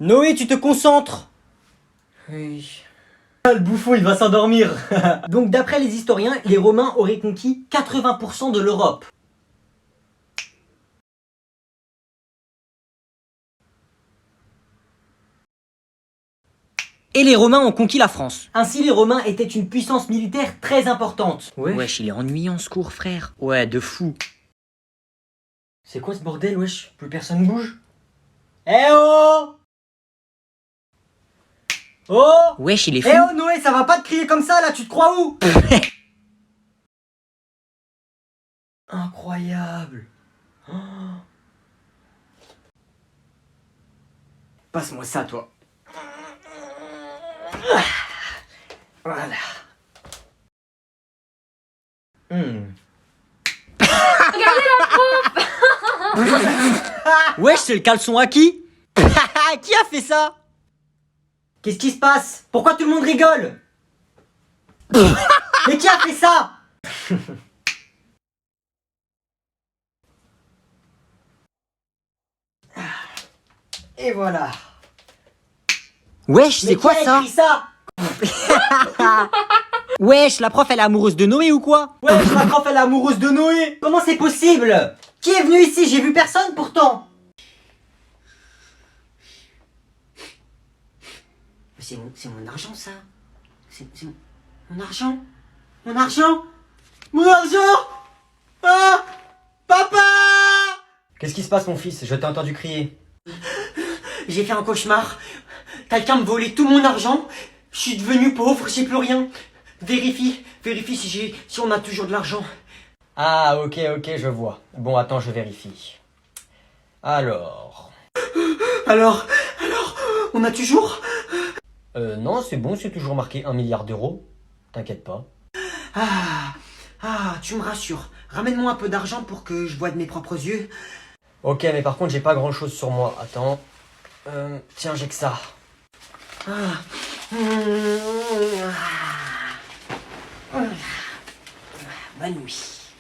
Noé, tu te concentres. Oui. Ah, le bouffon, il va s'endormir. Donc d'après les historiens, les Romains auraient conquis 80% de l'Europe. Et les Romains ont conquis la France. Ainsi, les Romains étaient une puissance militaire très importante. Wesh, il est ennuyant ce cours, frère. Ouais, de fou. C'est quoi ce bordel, wesh? Plus personne bouge. Eh oh! Oh! Wesh, il est fou. Eh oh Noé, ça va pas te crier comme ça là, tu te crois où? Incroyable. Oh. Passe-moi ça, toi. Voilà. Wesh, c'est le caleçon à qui? Qui a fait ça? Qu'est-ce qui se passe? Pourquoi tout le monde rigole? Mais qui a fait ça? Et voilà. Wesh, c'est Mais quoi qui a ça? écrit ça? Wesh, la prof, elle est amoureuse de Noé ou quoi? Ouais, ma prof elle est amoureuse de Noé. Comment c'est possible? Qui est venu ici? J'ai vu personne pourtant. C'est mon argent ça. C'est mon argent. Mon argent. Mon argent. Ah, papa. Qu'est-ce qui se passe mon fils? Je t'ai entendu crier. J'ai fait un cauchemar. Quelqu'un me volait tout mon argent. Je suis devenu pauvre, j'ai plus rien. Vérifie si on a toujours de l'argent. Ah, ok, je vois. Bon, attends, je vérifie. Alors, on a toujours? Non, c'est bon, c'est toujours marqué 1 milliard d'euros. T'inquiète pas. Tu me rassures. Ramène-moi un peu d'argent pour que je voie de mes propres yeux. Ok, mais par contre, j'ai pas grand-chose sur moi. Attends. Tiens, j'ai que ça. Bonne nuit.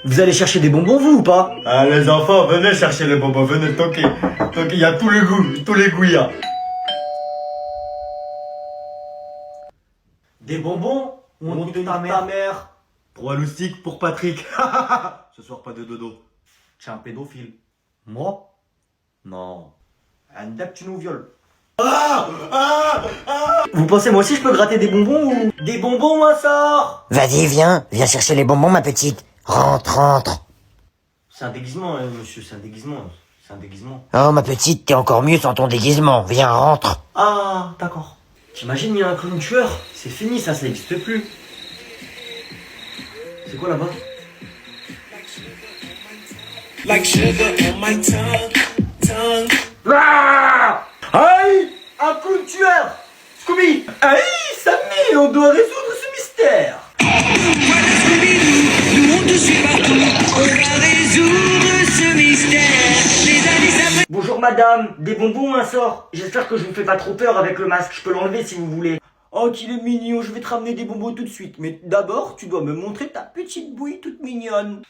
Vous allez chercher des bonbons, vous, ou pas? Ah, les enfants, venez chercher les bonbons, venez toquer. Il y a tous les goûts, tous les goûts, il y a. Des bonbons? On te ta mère. Pour Aloustique, pour Patrick. Ce soir, pas de dodo. Tu es un pédophile. Moi? Non. Un dep, tu nous violes. Vous pensez moi aussi je peux gratter des bonbons ou... Des bonbons, moi, sort! Vas-y, viens chercher les bonbons, ma petite. Rentre. C'est un déguisement, hein, monsieur, c'est un déguisement. C'est un déguisement. Oh, ma petite, t'es encore mieux sans ton déguisement. Viens, rentre. Ah, d'accord. T'imagines, il y a un clown tueur? C'est fini, ça n'existe plus. C'est quoi là-bas? Like sugar on my tongue. Ah! Aïe! Un clown tueur! Scooby! Aïe, Sammy, on doit résoudre ce mystère! Nous on te suit partout, on va résoudre ce mystère. Les années après. Bonjour madame, des bonbons ou un sort? J'espère que je vous fais pas trop peur avec le masque, je peux l'enlever si vous voulez. Oh qu'il est mignon, je vais te ramener des bonbons tout de suite. Mais d'abord, tu dois me montrer ta petite bouille toute mignonne.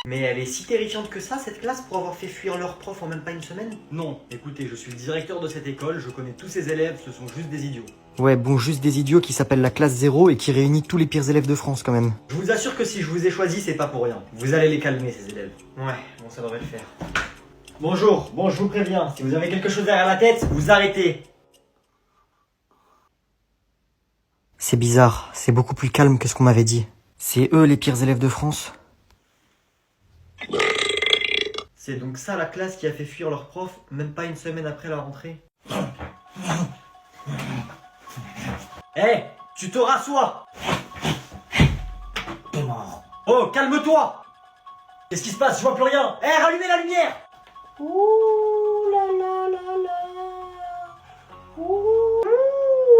Mais elle est si terrifiante que ça, cette classe, pour avoir fait fuir leur prof en même pas une semaine? Non, écoutez, je suis le directeur de cette école, je connais tous ces élèves, ce sont juste des idiots. Ouais, bon, juste des idiots qui s'appellent la classe 0 et qui réunit tous les pires élèves de France quand même. Je vous assure que si je vous ai choisi, c'est pas pour rien. Vous allez les calmer, ces élèves. Ouais, bon, ça devrait le faire. Bonjour, bon, je vous préviens, si vous avez quelque chose derrière la tête, vous arrêtez. C'est bizarre, c'est beaucoup plus calme que ce qu'on m'avait dit. C'est eux les pires élèves de France? C'est donc ça la classe qui a fait fuir leur prof, même pas une semaine après la rentrée. Hé, tu te rassois. T'es mort. Oh, calme-toi. Qu'est-ce qui se passe? Je vois plus rien. Hé, rallumez la lumière. Ouh là là là là. Ouh,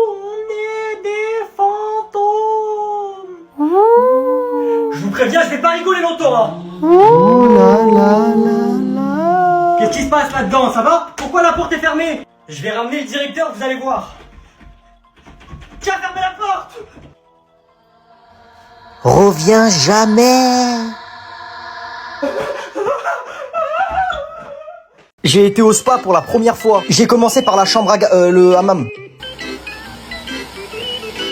on est des fantômes. Je vous préviens, je vais pas rigoler longtemps, hein. Oh là là là là. Qu'est-ce qui se passe là-dedans? Ça va? Pourquoi la porte est fermée? Je vais ramener le directeur, vous allez voir. Tiens, fermez la porte. Reviens jamais. J'ai été au spa pour la première fois. J'ai commencé par la chambre le hammam.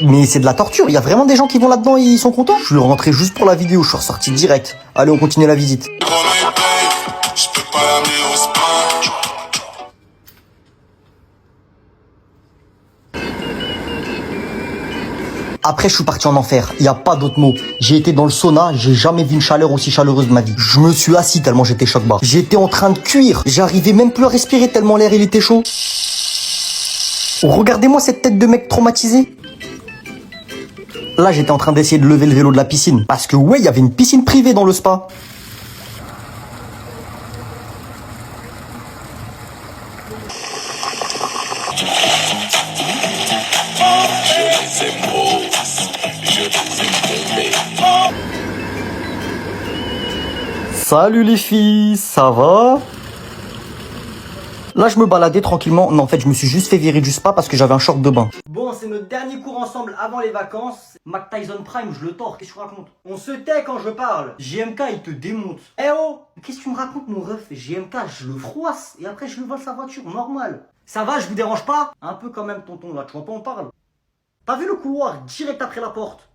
Mais c'est de la torture, il y a vraiment des gens qui vont là-dedans et ils sont contents. Je suis rentré juste pour la vidéo, je suis ressorti direct. Allez, on continue la visite. Après, je suis parti en enfer. Il n'y a pas d'autre mot. J'ai été dans le sauna. J'ai jamais vu une chaleur aussi chaleureuse de ma vie. Je me suis assis tellement j'étais choc-bas. J'étais en train de cuire. J'arrivais même plus à respirer tellement l'air il était chaud. Regardez-moi cette tête de mec traumatisé. Là, j'étais en train d'essayer de lever le vélo de la piscine. Parce que ouais, il y avait une piscine privée dans le spa. Salut les filles, ça va? Là, je me baladais tranquillement. Non, en fait, je me suis juste fait virer du spa parce que j'avais un short de bain. Bon, c'est notre dernier cours ensemble avant les vacances. Mac Tyson Prime, je le tords, qu'est-ce que tu racontes? On se tait quand je parle. JMK, il te démonte. Eh oh! Qu'est-ce que tu me racontes, mon ref? JMK, je le froisse et après je lui vole sa voiture, normal. Ça va, je vous dérange pas? Un peu quand même, tonton, là, tu vois pas, on parle. T'as vu le couloir direct après la porte?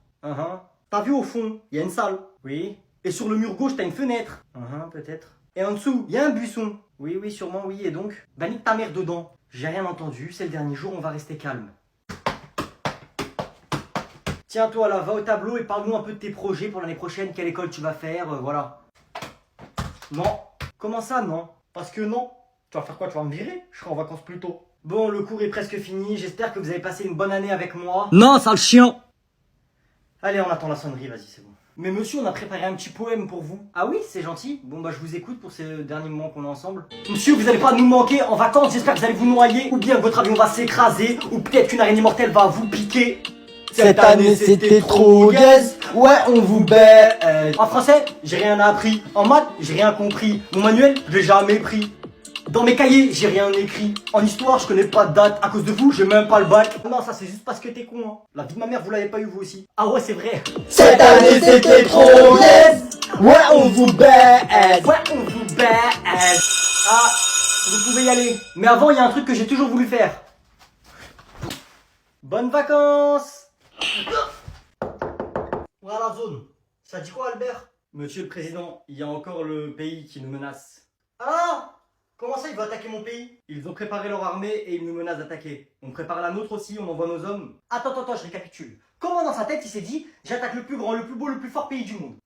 T'as vu au fond, il y a une salle? Oui. Et sur le mur gauche, t'as une fenêtre? Peut-être. Et en dessous, il y a un buisson? Oui, oui, sûrement, oui. Et donc? Bah, nique ta mère dedans. J'ai rien entendu, c'est le dernier jour, on va rester calme. Tiens, toi là, va au tableau et parle-nous un peu de tes projets pour l'année prochaine. Quelle école tu vas faire, voilà. Non. Comment ça, non? Parce que non. Tu vas faire quoi? Tu vas me virer? Je serai en vacances plus tôt. Bon, le cours est presque fini. J'espère que vous avez passé une bonne année avec moi. Non, sale chien. Allez, on attend la sonnerie, vas-y, c'est bon. Mais monsieur, on a préparé un petit poème pour vous. Ah oui, c'est gentil. Bon, bah, je vous écoute pour ces derniers moments qu'on est ensemble. Monsieur, vous allez pas nous manquer en vacances. J'espère que vous allez vous noyer. Ou bien que votre avion va s'écraser. Ou peut-être qu'une araignée mortelle va vous piquer. Cette année, c'était trop gaze. Ouais, on vous baise. En français, j'ai rien appris. En maths, j'ai rien compris. Mon manuel, je l'ai jamais pris. Dans mes cahiers, j'ai rien écrit. En histoire, je connais pas de date. À cause de vous, j'ai même pas le bac. Non, ça c'est juste parce que t'es con, hein. La vie de ma mère, vous l'avez pas eu vous aussi. Ah ouais, c'est vrai. Cette année, c'était trop gaze. Ouais, on vous baise. Ouais, on vous baise. Ah, vous pouvez y aller. Mais avant, il y a un truc que j'ai toujours voulu faire. Bonnes vacances. Voilà la zone. Ça dit quoi, Albert? Monsieur le Président, il y a encore le pays qui nous menace. Ah! Comment ça, ils vont attaquer mon pays? Ils ont préparé leur armée et ils nous menacent d'attaquer. On prépare la nôtre aussi, on envoie nos hommes. Attends, je récapitule. Comment dans sa tête il s'est dit, j'attaque le plus grand, le plus beau, le plus fort pays du monde?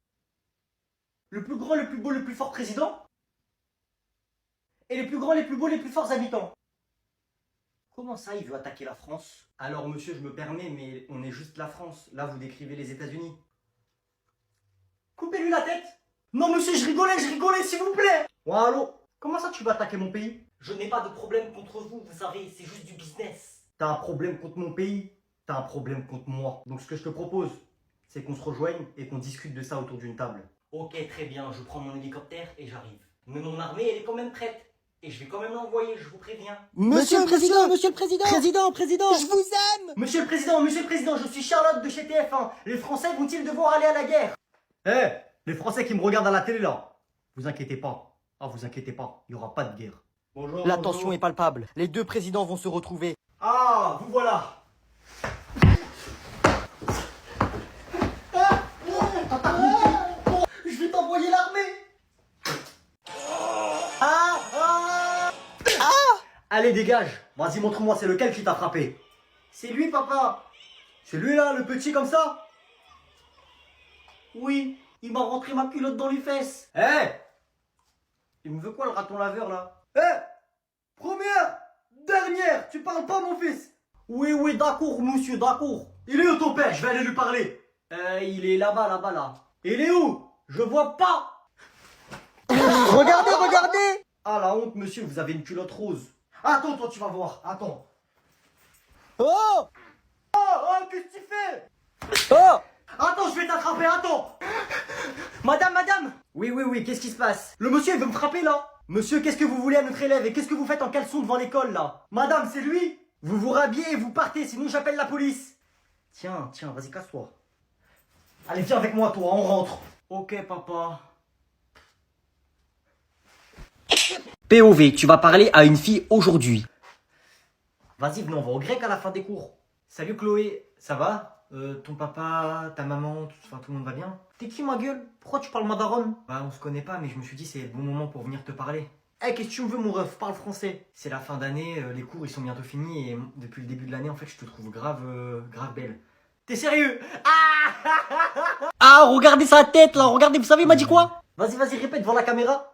Le plus grand, le plus beau, le plus fort président? Et les plus grands, les plus beaux, les plus forts habitants? Comment ça, il veut attaquer la France? Alors monsieur, je me permets, mais on est juste la France. Là, vous décrivez les États-Unis. Coupez-lui la tête! Non monsieur, je rigolais, s'il vous plaît! Ouais, allô? Comment ça tu vas attaquer mon pays? Je n'ai pas de problème contre vous, vous savez, c'est juste du business. T'as un problème contre mon pays, t'as un problème contre moi. Donc ce que je te propose, c'est qu'on se rejoigne et qu'on discute de ça autour d'une table. Ok, très bien, je prends mon hélicoptère et j'arrive. Mais mon armée, elle est quand même prête. Et je vais quand même l'envoyer, je vous préviens. Monsieur le Président, Président, je vous aime. Monsieur le Président, je suis Charlotte de chez TF1. Les Français vont-ils devoir aller à la guerre? Les Français qui me regardent à la télé là, vous inquiétez pas. Ah, vous inquiétez pas, il n'y aura pas de guerre. Bonjour. La tension est palpable. Les deux présidents vont se retrouver. Ah, vous voilà. Je vais t'envoyer l'armée. Allez, dégage. Vas-y, montre-moi, c'est lequel qui t'a frappé? C'est lui, papa. C'est lui là, le petit comme ça? Oui, il m'a rentré ma culotte dans les fesses. Il me veut quoi le raton laveur là? Première, dernière, tu parles pas mon fils? Oui, d'accord monsieur, d'accord. Il est où ton père? Je vais aller lui parler. Il est là-bas, là. Il est où? Je vois pas. Regardez. Ah la honte monsieur, vous avez une culotte rose. Attends, toi tu vas voir, attends. Oh, Qu'est-ce que tu fais? oh. Attends, je vais t'attraper, attends. Madame. Oui, qu'est-ce qui se passe? Le monsieur il veut me frapper là. Monsieur, qu'est-ce que vous voulez à notre élève? Et qu'est-ce que vous faites en caleçon devant l'école là? Madame, c'est lui. Vous vous rhabillez et vous partez, sinon j'appelle la police. Tiens, vas-y, casse-toi. Allez, viens avec moi toi, on rentre. Ok papa. POV, tu vas parler à une fille aujourd'hui. Vas-y, venez, on va au grec à la fin des cours. Salut Chloé, ça va? Ton papa, ta maman, tout le monde va bien? T'es qui ma gueule? Pourquoi tu parles madaron? Bah on se connaît pas, mais je me suis dit c'est le bon moment pour venir te parler. Eh, qu'est-ce que tu me veux mon ref? Parle français. C'est la fin d'année, les cours ils sont bientôt finis et depuis le début de l'année en fait je te trouve grave belle. T'es sérieux? Ah, regardez sa tête là, regardez, vous savez, il m'a dit quoi? Vas-y, répète devant la caméra.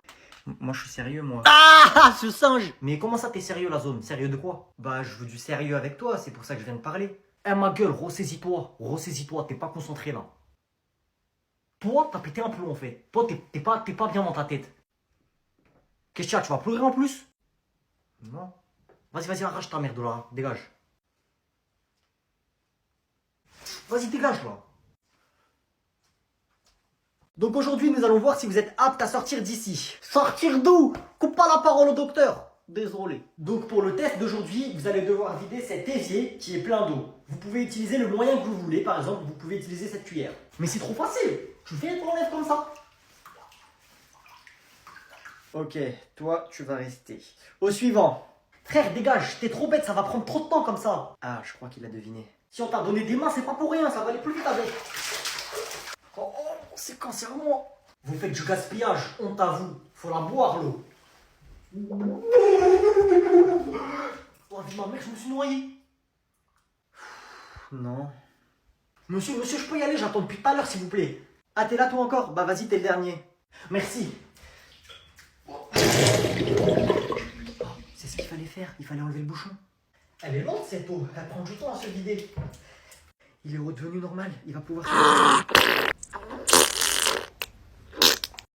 Moi je suis sérieux moi. Ah, ce singe. Mais comment ça t'es sérieux la zone? Sérieux de quoi? Bah je veux du sérieux avec toi, c'est pour ça que je viens de parler. Eh ma gueule, ressaisis-toi, t'es pas concentré là. Toi, t'as pété un plomb en fait. Toi, t'es pas bien dans ta tête. Qu'est-ce qu'il y a? Tu vas pleurer en plus? Non. Vas-y, arrache ta merde là, dégage. Vas-y, dégage là. Donc aujourd'hui, nous allons voir si vous êtes apte à sortir d'ici. Sortir d'où? Coupe pas la parole au docteur. Désolé. Donc pour le test d'aujourd'hui, vous allez devoir vider cet évier qui est plein d'eau. Vous pouvez utiliser le moyen que vous voulez. Par exemple, vous pouvez utiliser cette cuillère. Mais c'est trop facile. Tu fais et tu enlèves comme ça. Ok, toi, tu vas rester. Au suivant. Frère, dégage. T'es trop bête, ça va prendre trop de temps comme ça. Ah, je crois qu'il a deviné. Si on t'a donné des mains, c'est pas pour rien. Ça va aller plus vite avec. Oh, c'est cancereux. Vous faites du gaspillage, honte à vous. Faut la boire, l'eau. Oh, vie de ma mère, je me suis noyé. Non. Monsieur, je peux y aller, j'attends depuis tout à l'heure, s'il vous plaît. Ah, t'es là toi encore? Bah vas-y, t'es le dernier. Merci. Oh, c'est ce qu'il fallait faire, il fallait enlever le bouchon. Elle est lente cette eau, elle prend du temps à se vider. Il est redevenu normal, il va pouvoir se...